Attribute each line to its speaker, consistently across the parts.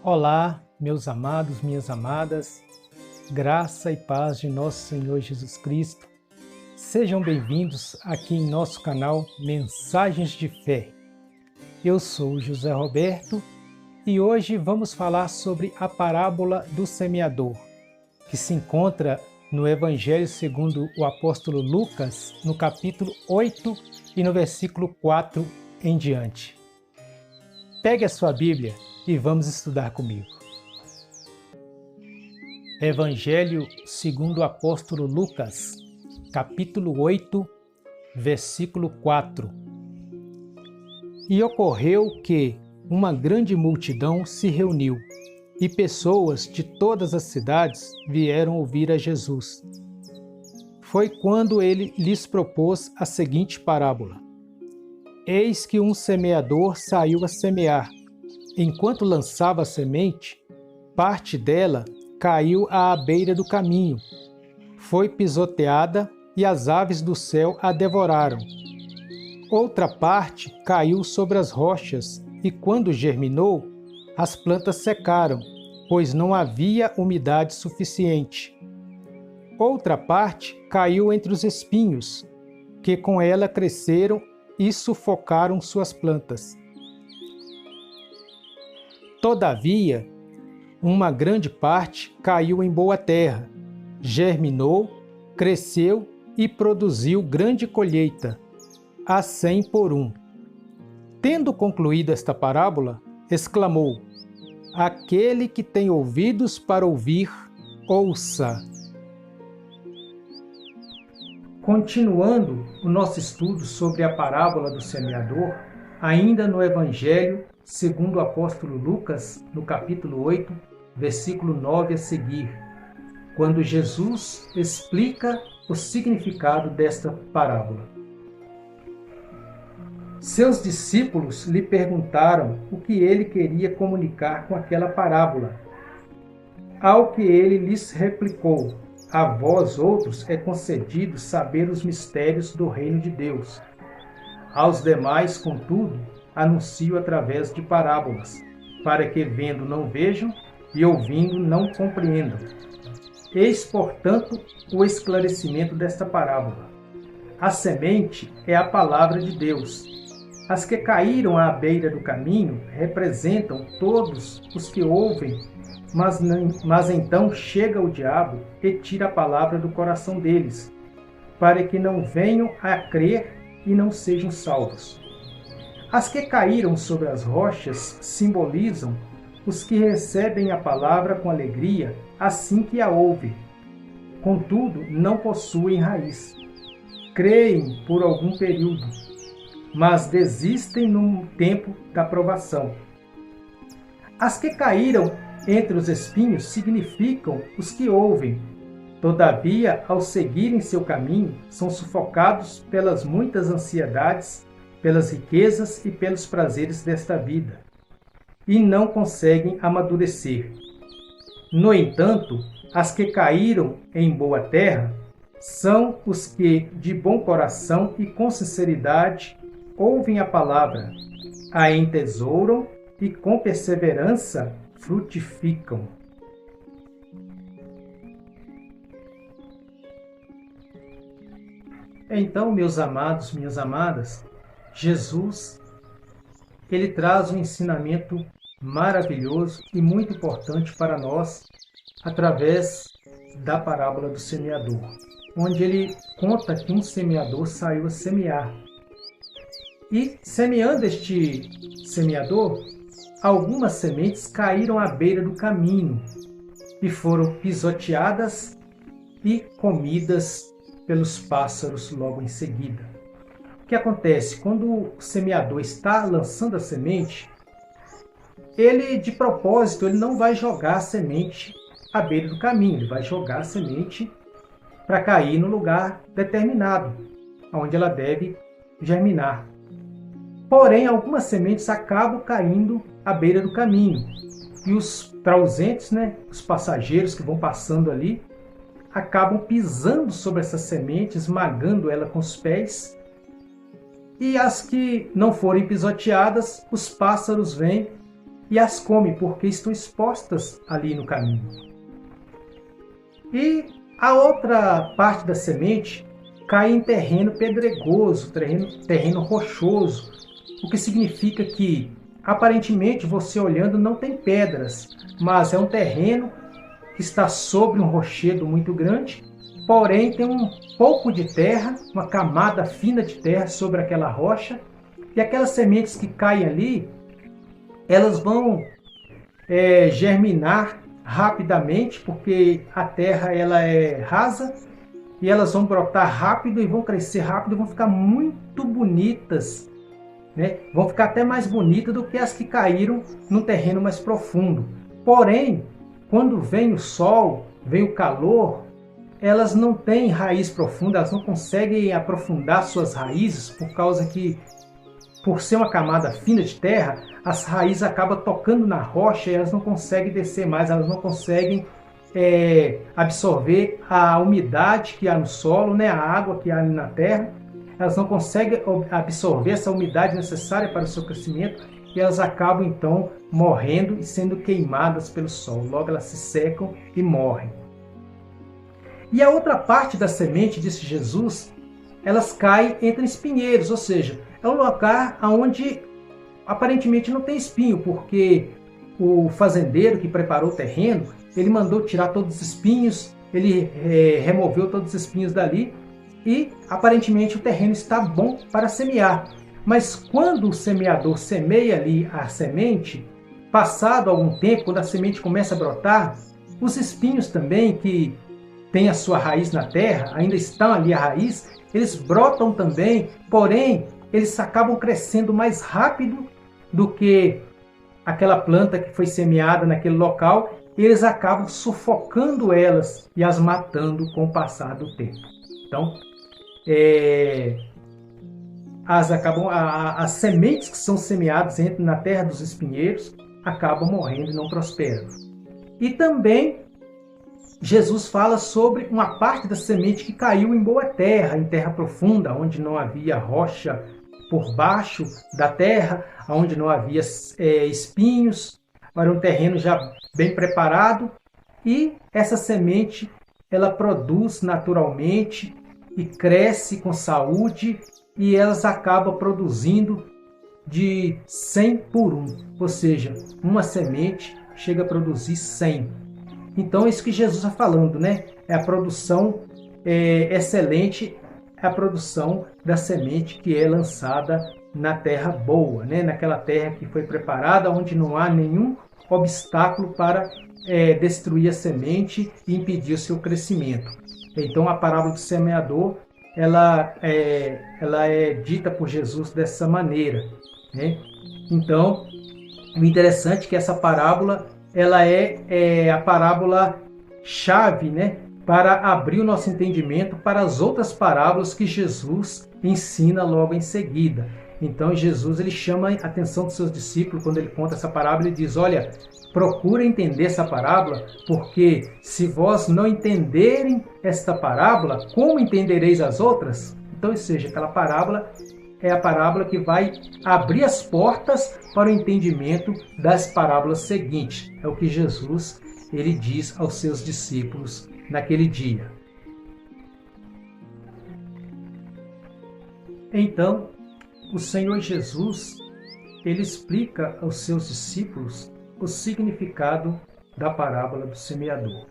Speaker 1: Olá, meus amados, minhas amadas, graça e paz de nosso Senhor Jesus Cristo. Sejam bem-vindos aqui em nosso canal Mensagens de Fé. Eu sou José Roberto e hoje vamos falar sobre a parábola do semeador, que se encontra no Evangelho segundo o apóstolo Lucas, no capítulo 8 e no versículo 4 em diante. Pegue a sua Bíblia e vamos estudar comigo. Evangelho segundo o apóstolo Lucas, capítulo 8, versículo 4. E ocorreu que uma grande multidão se reuniu, e pessoas de todas as cidades vieram ouvir a Jesus. Foi quando ele lhes propôs a seguinte parábola: Eis que um semeador saiu a semear. Enquanto lançava a semente, parte dela caiu à beira do caminho. Foi pisoteada e as aves do céu a devoraram. Outra parte caiu sobre as rochas e, quando germinou, as plantas secaram, pois não havia umidade suficiente. Outra parte caiu entre os espinhos, que com ela cresceram e sufocaram suas plantas. Todavia, uma grande parte caiu em boa terra, germinou, cresceu e produziu grande colheita, a 100 por 1. Tendo concluído esta parábola, exclamou: Aquele que tem ouvidos para ouvir, ouça. Continuando o nosso estudo sobre a parábola do semeador, ainda no Evangelho segundo o apóstolo Lucas, no capítulo 8, versículo 9 a seguir, quando Jesus explica o significado desta parábola. Seus discípulos lhe perguntaram o que ele queria comunicar com aquela parábola. Ao que ele lhes replicou: A vós outros é concedido saber os mistérios do reino de Deus. Aos demais, contudo, anuncio através de parábolas, para que vendo não vejam e ouvindo não compreendam. Eis, portanto, o esclarecimento desta parábola. A semente é a palavra de Deus. As que caíram à beira do caminho representam todos os que ouvem, mas então chega o diabo e tira a palavra do coração deles, para que não venham a crer e não sejam salvos. As que caíram sobre as rochas simbolizam os que recebem a palavra com alegria assim que a ouvem. Contudo, não possuem raiz. Creem por algum período, mas desistem no tempo da provação. As que caíram entre os espinhos significam os que ouvem. Todavia, ao seguirem seu caminho, são sufocados pelas muitas ansiedades, pelas riquezas e pelos prazeres desta vida, e não conseguem amadurecer. No entanto, as que caíram em boa terra são os que, de bom coração e com sinceridade, ouvem a palavra, a entesouram e com perseverança frutificam. Então, meus amados, minhas amadas, Jesus, ele traz um ensinamento maravilhoso e muito importante para nós através da parábola do semeador, onde ele conta que um semeador saiu a semear. E semeando este semeador, algumas sementes caíram à beira do caminho e foram pisoteadas e comidas pelos pássaros logo em seguida. O que acontece? Quando o semeador está lançando a semente, ele, de propósito, ele não vai jogar a semente à beira do caminho, ele vai jogar a semente para cair no lugar determinado, onde ela deve germinar. Porém, algumas sementes acabam caindo à beira do caminho, e os trauzentes, os passageiros que vão passando ali, acabam pisando sobre essa semente, esmagando ela com os pés. E as que não forem pisoteadas, os pássaros vêm e as come, porque estão expostas ali no caminho. E a outra parte da semente cai em terreno pedregoso, terreno rochoso, o que significa que, aparentemente, você olhando não tem pedras, mas é um terreno que está sobre um rochedo muito grande, porém tem um pouco de terra, uma camada fina de terra sobre aquela rocha, e aquelas sementes que caem ali, elas vão germinar rapidamente, porque a terra ela é rasa, e elas vão brotar rápido e vão crescer rápido e vão ficar muito bonitas, né? Vão ficar até mais bonitas do que as que caíram num terreno mais profundo. Porém, quando vem o sol, vem o calor, elas não têm raiz profunda, elas não conseguem aprofundar suas raízes, por causa que, por ser uma camada fina de terra, as raízes acabam tocando na rocha e elas não conseguem descer mais, elas não conseguem absorver a umidade que há no solo, né, a água que há na terra. Elas não conseguem absorver essa umidade necessária para o seu crescimento e elas acabam então morrendo e sendo queimadas pelo sol. Logo elas se secam e morrem. E a outra parte da semente, disse Jesus, elas caem entre espinheiros, ou seja, é um lugar onde aparentemente não tem espinho, porque o fazendeiro que preparou o terreno, ele mandou tirar todos os espinhos, ele removeu todos os espinhos dali e aparentemente o terreno está bom para semear. Mas quando o semeador semeia ali a semente, passado algum tempo, quando a semente começa a brotar, os espinhos também que têm a sua raiz na terra, ainda estão ali a raiz, eles brotam também, porém eles acabam crescendo mais rápido do que aquela planta que foi semeada naquele local, e eles acabam sufocando elas e as matando com o passar do tempo. Então, as sementes que são semeadas na terra dos espinheiros acabam morrendo e não prosperam. E também Jesus fala sobre uma parte da semente que caiu em boa terra, em terra profunda, onde não havia rocha por baixo da terra, onde não havia espinhos, era um terreno já bem preparado, e essa semente ela produz naturalmente e cresce com saúde, e elas acabam produzindo de 100 por 1, ou seja, uma semente chega a produzir 100. Então é isso que Jesus está falando, né? É a produção excelente, é a produção da semente que é lançada na terra boa, né? Naquela terra que foi preparada, onde não há nenhum obstáculo para destruir a semente e impedir o seu crescimento. Então a parábola do semeador ela é dita por Jesus dessa maneira, né? Então o interessante é que essa parábola ela é a parábola chave, né, para abrir o nosso entendimento para as outras parábolas que Jesus ensina logo em seguida. Então Jesus ele chama a atenção dos seus discípulos quando ele conta essa parábola e diz: olha, procura entender essa parábola, porque se vós não entenderem esta parábola, como entendereis as outras? Então, ou seja, aquela parábola é a parábola que vai abrir as portas para o entendimento das parábolas seguintes. É o que Jesus ele diz aos seus discípulos naquele dia. Então, o Senhor Jesus ele explica aos seus discípulos o significado da parábola do semeador.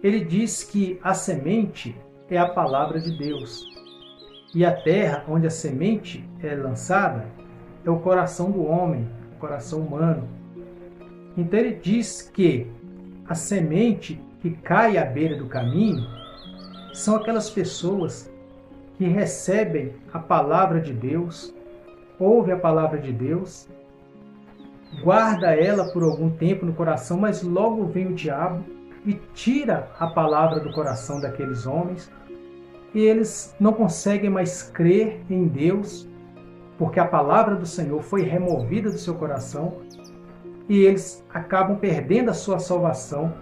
Speaker 1: Ele diz que a semente é a palavra de Deus, e a terra onde a semente é lançada é o coração do homem, o coração humano. Então ele diz que a semente que cai à beira do caminho são aquelas pessoas que recebem a palavra de Deus, ouvem a palavra de Deus, guarda ela por algum tempo no coração, mas logo vem o diabo e tira a palavra do coração daqueles homens, e eles não conseguem mais crer em Deus, porque a palavra do Senhor foi removida do seu coração, e eles acabam perdendo a sua salvação,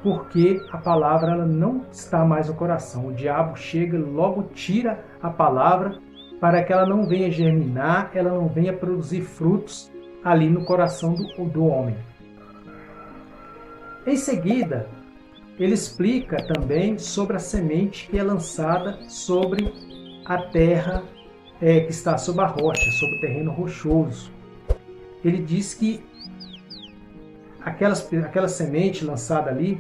Speaker 1: porque a palavra ela não está mais no coração. O diabo chega e logo tira a palavra para que ela não venha germinar, ela não venha produzir frutos, ali no coração do homem. Em seguida, ele explica também sobre a semente que é lançada sobre a terra que está sobre a rocha, sobre o terreno rochoso. Ele diz que aquela semente lançada ali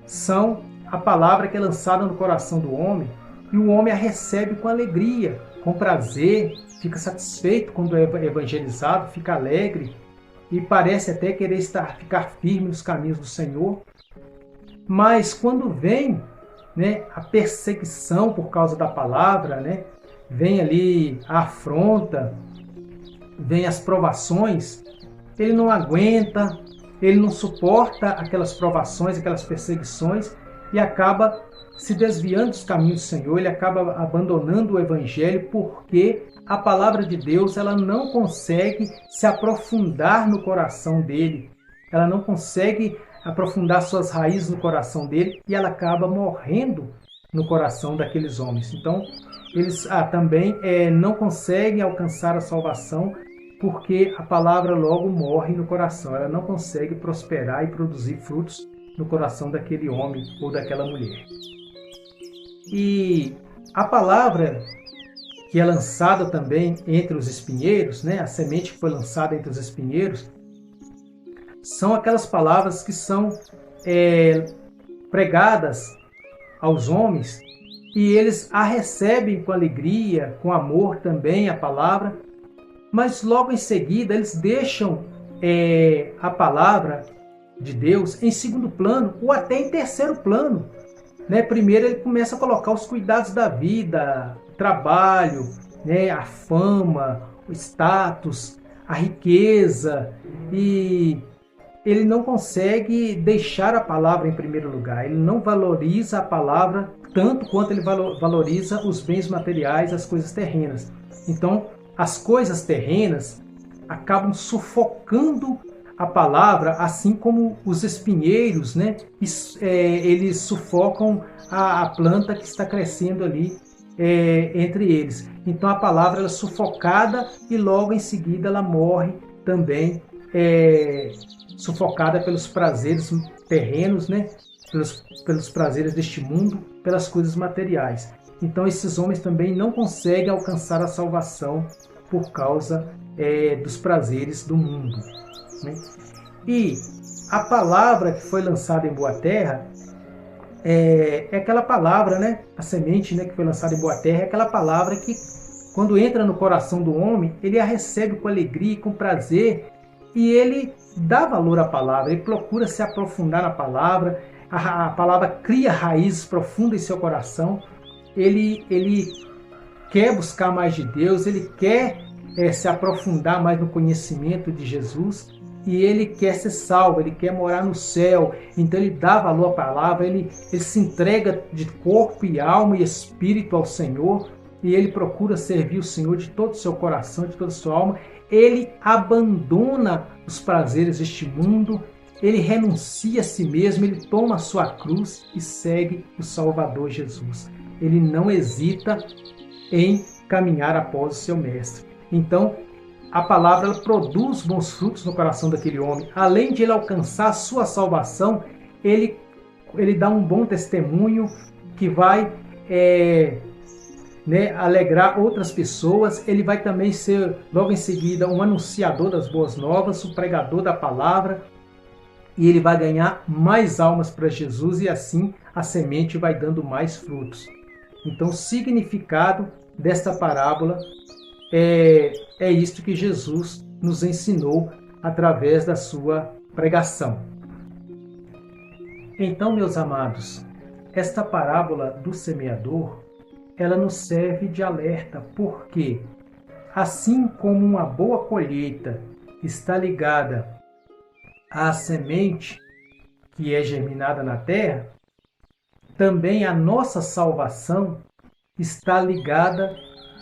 Speaker 1: são a palavra que é lançada no coração do homem, e o homem a recebe com alegria, com prazer, fica satisfeito quando é evangelizado, fica alegre e parece até querer ficar firme nos caminhos do Senhor. Mas quando vem, né, a perseguição por causa da palavra, né, vem ali a afronta, vem as provações, ele não aguenta, ele não suporta aquelas provações, aquelas perseguições e acaba se desviando dos caminhos do Senhor, ele acaba abandonando o Evangelho porque a palavra de Deus ela não consegue se aprofundar no coração dele, ela não consegue aprofundar suas raízes no coração dele e ela acaba morrendo no coração daqueles homens. Então, eles também não conseguem alcançar a salvação porque a palavra logo morre no coração, ela não consegue prosperar e produzir frutos no coração daquele homem ou daquela mulher. E a palavra que é lançada também entre os espinheiros, né, a semente que foi lançada entre os espinheiros, são aquelas palavras que são pregadas aos homens e eles a recebem com alegria, com amor também a palavra, mas logo em seguida eles deixam a palavra de Deus em segundo plano ou até em terceiro plano. Né? Primeiro ele começa a colocar os cuidados da vida, o trabalho, né? A fama, o status, a riqueza, e ele não consegue deixar a palavra em primeiro lugar, ele não valoriza a palavra tanto quanto ele valoriza os bens materiais, as coisas terrenas. Então, as coisas terrenas acabam sufocando a palavra, assim como os espinheiros, né? Eles sufocam a planta que está crescendo ali entre eles. Então a palavra ela é sufocada e logo em seguida ela morre também, sufocada pelos prazeres terrenos, né? Pelos prazeres deste mundo, pelas coisas materiais. Então esses homens também não conseguem alcançar a salvação por causa dos prazeres do mundo. Né? E a palavra que foi lançada em boa terra é aquela palavra, né? A semente, né, que foi lançada em boa terra é aquela palavra que, quando entra no coração do homem, ele a recebe com alegria e com prazer e ele dá valor à palavra, ele procura se aprofundar na palavra, a palavra cria raízes profundas em seu coração, ele quer buscar mais de Deus, ele quer se aprofundar mais no conhecimento de Jesus e ele quer ser salvo, ele quer morar no céu. Então ele dá valor à palavra, ele se entrega de corpo e alma e espírito ao Senhor e ele procura servir o Senhor de todo o seu coração, de toda a sua alma. Ele abandona os prazeres deste mundo, ele renuncia a si mesmo, ele toma a sua cruz e segue o Salvador Jesus. Ele não hesita em caminhar após o seu mestre. Então, a palavra ela produz bons frutos no coração daquele homem. Além de ele alcançar a sua salvação, ele dá um bom testemunho que vai alegrar outras pessoas. Ele vai também ser, logo em seguida, um anunciador das boas novas, um pregador da palavra, e ele vai ganhar mais almas para Jesus e assim a semente vai dando mais frutos. Então, o significado desta parábola é isto que Jesus nos ensinou através da sua pregação. Então, meus amados, esta parábola do semeador, ela nos serve de alerta, porque assim como uma boa colheita está ligada à semente que é germinada na terra, também a nossa salvação está ligada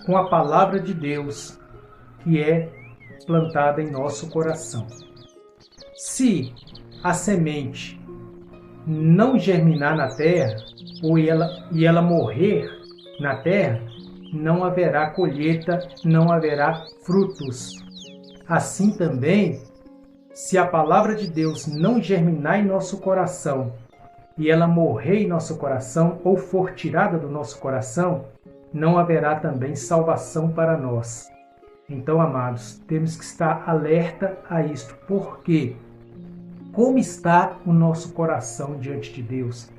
Speaker 1: com a palavra de Deus, que é plantada em nosso coração. Se a semente não germinar na terra, e ela morrer na terra, não haverá colheita, não haverá frutos. Assim também, se a palavra de Deus não germinar em nosso coração e ela morrer em nosso coração ou for tirada do nosso coração, não haverá também salvação para nós. Então, amados, temos que estar alerta a isto, porque como está o nosso coração diante de Deus?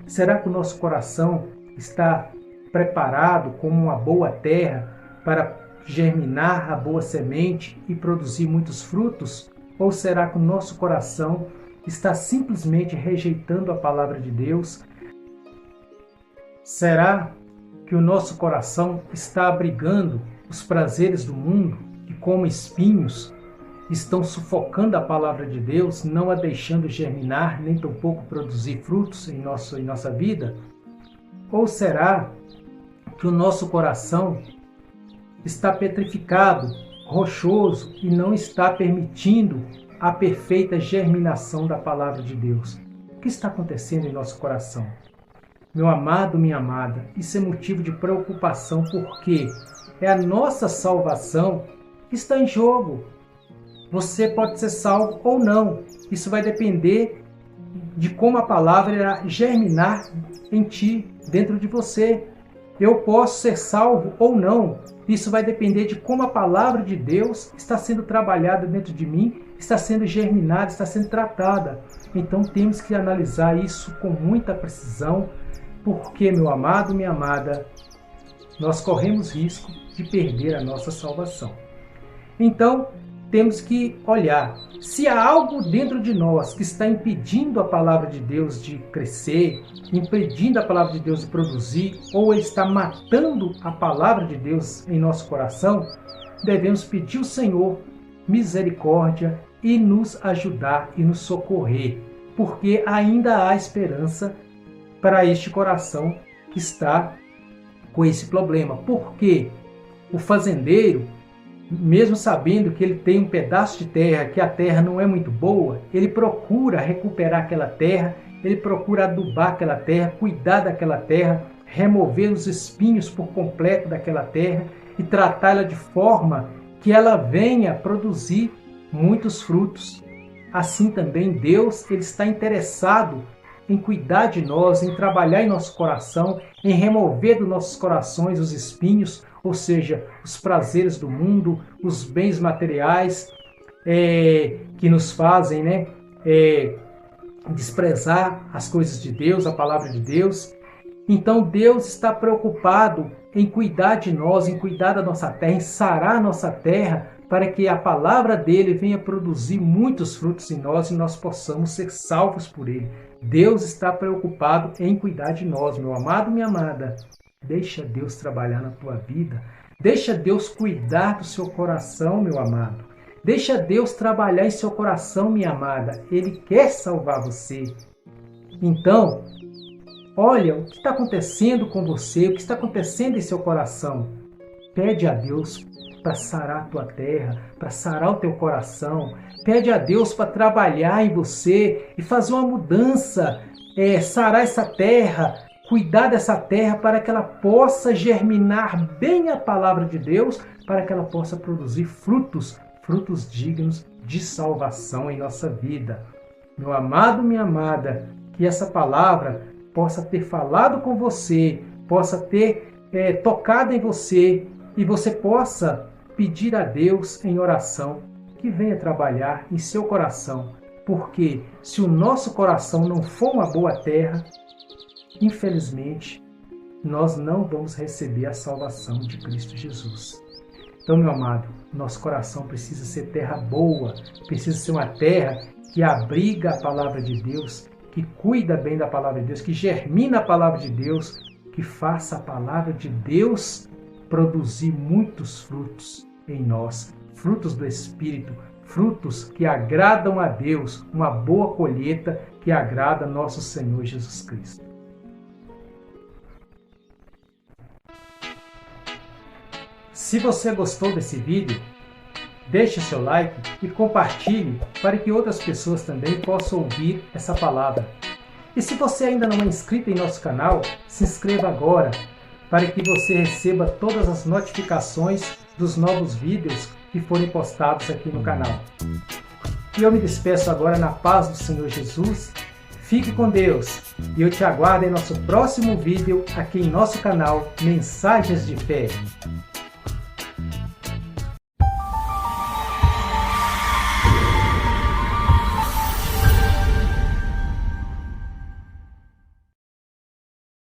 Speaker 1: Será que o nosso coração está preparado como uma boa terra para germinar a boa semente e produzir muitos frutos? Ou será que o nosso coração está simplesmente rejeitando a palavra de Deus? Será que o nosso coração está abrigando os prazeres do mundo que, como espinhos, estão sufocando a palavra de Deus, não a deixando germinar, nem tampouco produzir frutos em nossa vida? Ou será que o nosso coração está petrificado, rochoso e não está permitindo a perfeita germinação da palavra de Deus? O que está acontecendo em nosso coração? Meu amado, minha amada, isso é motivo de preocupação, porque é a nossa salvação que está em jogo. Você pode ser salvo ou não. Isso vai depender de como a palavra irá germinar em ti, dentro de você. Eu posso ser salvo ou não. Isso vai depender de como a palavra de Deus está sendo trabalhada dentro de mim, está sendo germinada, está sendo tratada. Então temos que analisar isso com muita precisão, porque, meu amado, minha amada, nós corremos risco de perder a nossa salvação. Então, temos que olhar se há algo dentro de nós que está impedindo a palavra de Deus de crescer, impedindo a palavra de Deus de produzir, ou ele está matando a palavra de Deus em nosso coração. Devemos pedir ao Senhor misericórdia e nos ajudar e nos socorrer, porque ainda há esperança para este coração que está com esse problema. Porque o fazendeiro, mesmo sabendo que ele tem um pedaço de terra, que a terra não é muito boa, ele procura recuperar aquela terra, ele procura adubar aquela terra, cuidar daquela terra, remover os espinhos por completo daquela terra e tratá-la de forma que ela venha produzir muitos frutos. Assim também Deus, ele está interessado em cuidar de nós, em trabalhar em nosso coração, em remover dos nossos corações os espinhos, ou seja, os prazeres do mundo, os bens materiais que nos fazem desprezar as coisas de Deus, a palavra de Deus. Então Deus está preocupado em cuidar de nós, em cuidar da nossa terra, em sarar a nossa terra, para que a palavra dele venha produzir muitos frutos em nós e nós possamos ser salvos por ele. Deus está preocupado em cuidar de nós, meu amado, minha amada. Deixa Deus trabalhar na tua vida. Deixa Deus cuidar do seu coração, meu amado. Deixa Deus trabalhar em seu coração, minha amada. Ele quer salvar você. Então, olha o que está acontecendo com você, o que está acontecendo em seu coração. Pede a Deus para sarar a tua terra, para sarar o teu coração. Pede a Deus para trabalhar em você e fazer uma mudança, sarar essa terra, cuidar dessa terra para que ela possa germinar bem a palavra de Deus, para que ela possa produzir frutos dignos de salvação em nossa vida. Meu amado, minha amada, que essa palavra possa ter falado com você, possa ter tocado em você e você possa pedir a Deus em oração que venha trabalhar em seu coração, porque se o nosso coração não for uma boa terra, infelizmente, nós não vamos receber a salvação de Cristo Jesus. Então, meu amado, nosso coração precisa ser terra boa, precisa ser uma terra que abriga a palavra de Deus, que cuida bem da palavra de Deus, que germina a palavra de Deus, que faça a palavra de Deus produzir muitos frutos em nós, frutos do Espírito, frutos que agradam a Deus, uma boa colheita que agrada a nosso Senhor Jesus Cristo. Se você gostou desse vídeo, deixe seu like e compartilhe para que outras pessoas também possam ouvir essa palavra. E se você ainda não é inscrito em nosso canal, se inscreva agora para que você receba todas as notificações dos novos vídeos que forem postados aqui no canal. E eu me despeço agora na paz do Senhor Jesus. Fique com Deus e eu te aguardo em nosso próximo vídeo aqui em nosso canal Mensagens de Fé.